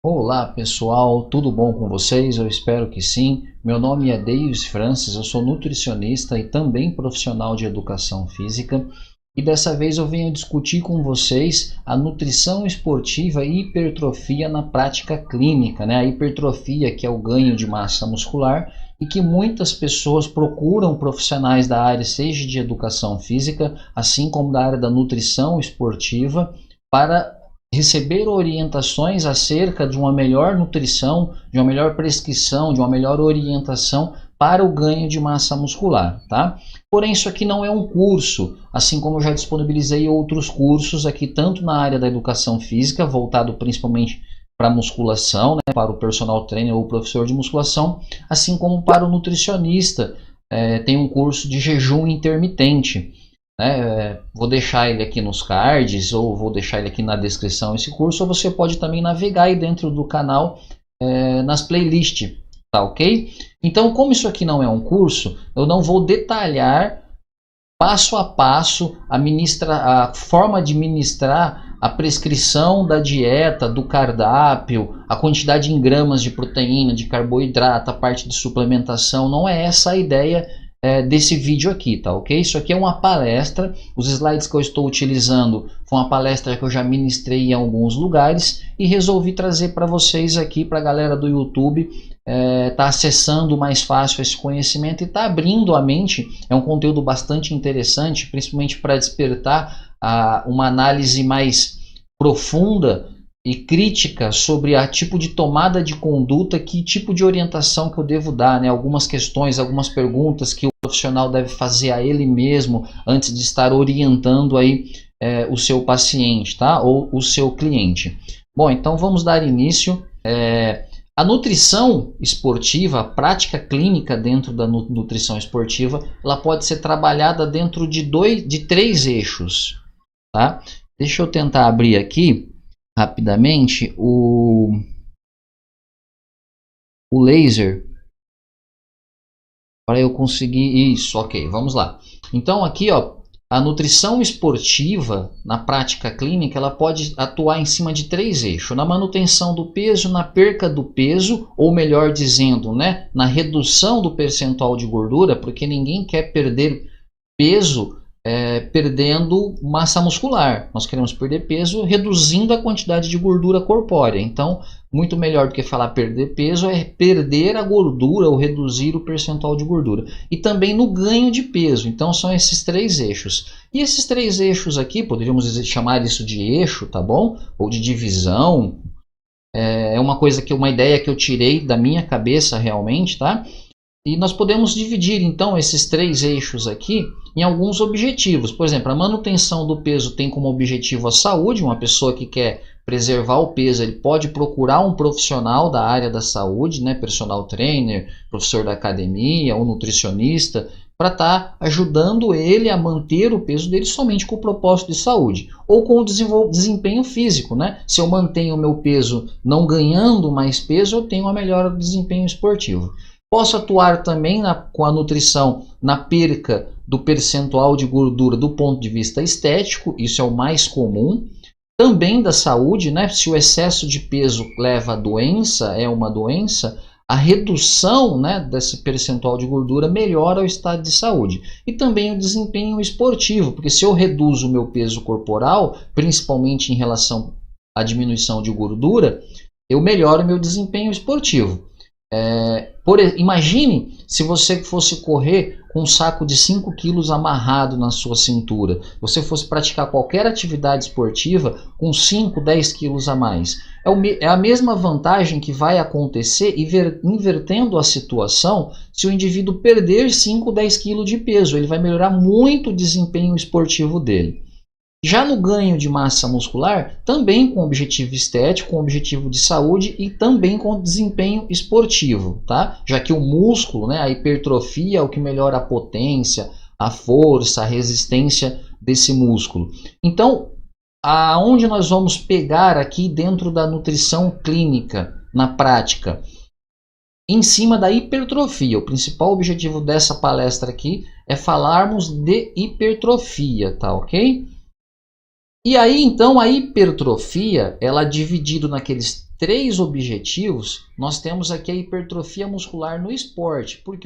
Olá pessoal, tudo bom com vocês? Eu espero que sim. Meu nome é Davis Francis, eu sou nutricionista e também profissional de educação física. E dessa vez eu venho discutir com vocês a nutrição esportiva e hipertrofia na prática clínica, né? A hipertrofia, que é o ganho de massa muscular, e que muitas pessoas procuram profissionais da área, seja de educação física, assim como da área da nutrição esportiva, para receber orientações acerca de uma melhor nutrição, de uma melhor prescrição, de uma melhor orientação para o ganho de massa muscular, tá? Porém, isso aqui não é um curso, assim como eu já disponibilizei outros cursos aqui, tanto na área da educação física, voltado principalmente para a musculação, né, para o personal trainer ou professor de musculação, assim como para o nutricionista. Tem um curso de jejum intermitente. Vou deixar ele aqui nos cards ou vou deixar ele aqui na descrição esse curso, ou você pode também navegar aí dentro do canal nas playlists, tá ok? Então, como isso aqui não é um curso, eu não vou detalhar passo a passo a forma de ministrar a prescrição da dieta, do cardápio, a quantidade em gramas de proteína, de carboidrato, a parte de suplementação. Não é essa a ideia desse vídeo aqui, tá ok? Isso aqui é uma palestra, os slides que eu estou utilizando foi uma palestra que eu já ministrei em alguns lugares e resolvi trazer para vocês aqui, para a galera do YouTube tá acessando mais fácil esse conhecimento e tá abrindo a mente. É um conteúdo bastante interessante, principalmente para despertar uma análise mais profunda e crítica sobre a tipo de tomada de conduta, que tipo de orientação que eu devo dar, né? Algumas questões, algumas perguntas que o profissional deve fazer a ele mesmo antes de estar orientando aí o seu paciente, tá? Ou o seu cliente. Bom, então vamos dar início. A nutrição esportiva, a prática clínica dentro da nutrição esportiva, ela pode ser trabalhada dentro de três eixos, tá? Deixa eu tentar abrir aqui rapidamente o laser para eu conseguir isso. Ok, vamos lá. Então aqui, ó, a nutrição esportiva na prática clínica, ela pode atuar em cima de três eixos: na manutenção do peso, na perca do peso, ou melhor dizendo, né, na redução do percentual de gordura, porque ninguém quer perder peso perdendo massa muscular. Nós queremos perder peso reduzindo a quantidade de gordura corpórea. Então, muito melhor do que falar perder peso é perder a gordura ou reduzir o percentual de gordura. E também no ganho de peso. Então, são esses três eixos. E esses três eixos aqui, poderíamos chamar isso de eixo, tá bom? Ou de divisão. É uma ideia que eu tirei da minha cabeça realmente, tá? E nós podemos dividir então esses três eixos aqui em alguns objetivos. Por exemplo, a manutenção do peso tem como objetivo a saúde. Uma pessoa que quer preservar o peso, ele pode procurar um profissional da área da saúde, né? Personal trainer, professor da academia ou nutricionista, para estar ajudando ele a manter o peso dele somente com o propósito de saúde. Ou com o desempenho físico, né? Se eu mantenho o meu peso não ganhando mais peso, eu tenho uma melhora do desempenho esportivo. Posso atuar também com a nutrição na perca do percentual de gordura do ponto de vista estético, isso é o mais comum. Também da saúde, né? Se o excesso de peso leva a doença, é uma doença, a redução, né, desse percentual de gordura melhora o estado de saúde. E também o desempenho esportivo, porque se eu reduzo o meu peso corporal, principalmente em relação à diminuição de gordura, eu melhoro o meu desempenho esportivo. Imagine se você fosse correr com um saco de 5 quilos amarrado na sua cintura. Você fosse praticar qualquer atividade esportiva com 5, 10 quilos a mais. É a mesma vantagem que vai acontecer invertendo a situação se o indivíduo perder 5, 10 quilos de peso. Ele vai melhorar muito o desempenho esportivo dele. Já no ganho de massa muscular, também com objetivo estético, com objetivo de saúde e também com desempenho esportivo, tá? Já que o músculo, né, a hipertrofia é o que melhora a potência, a força, a resistência desse músculo. Então, aonde nós vamos pegar aqui dentro da nutrição clínica, na prática? Em cima da hipertrofia. O principal objetivo dessa palestra aqui é falarmos de hipertrofia, tá ok? E aí, então, a hipertrofia, ela dividido naqueles 3 objetivos, nós temos aqui a hipertrofia muscular no esporte, porque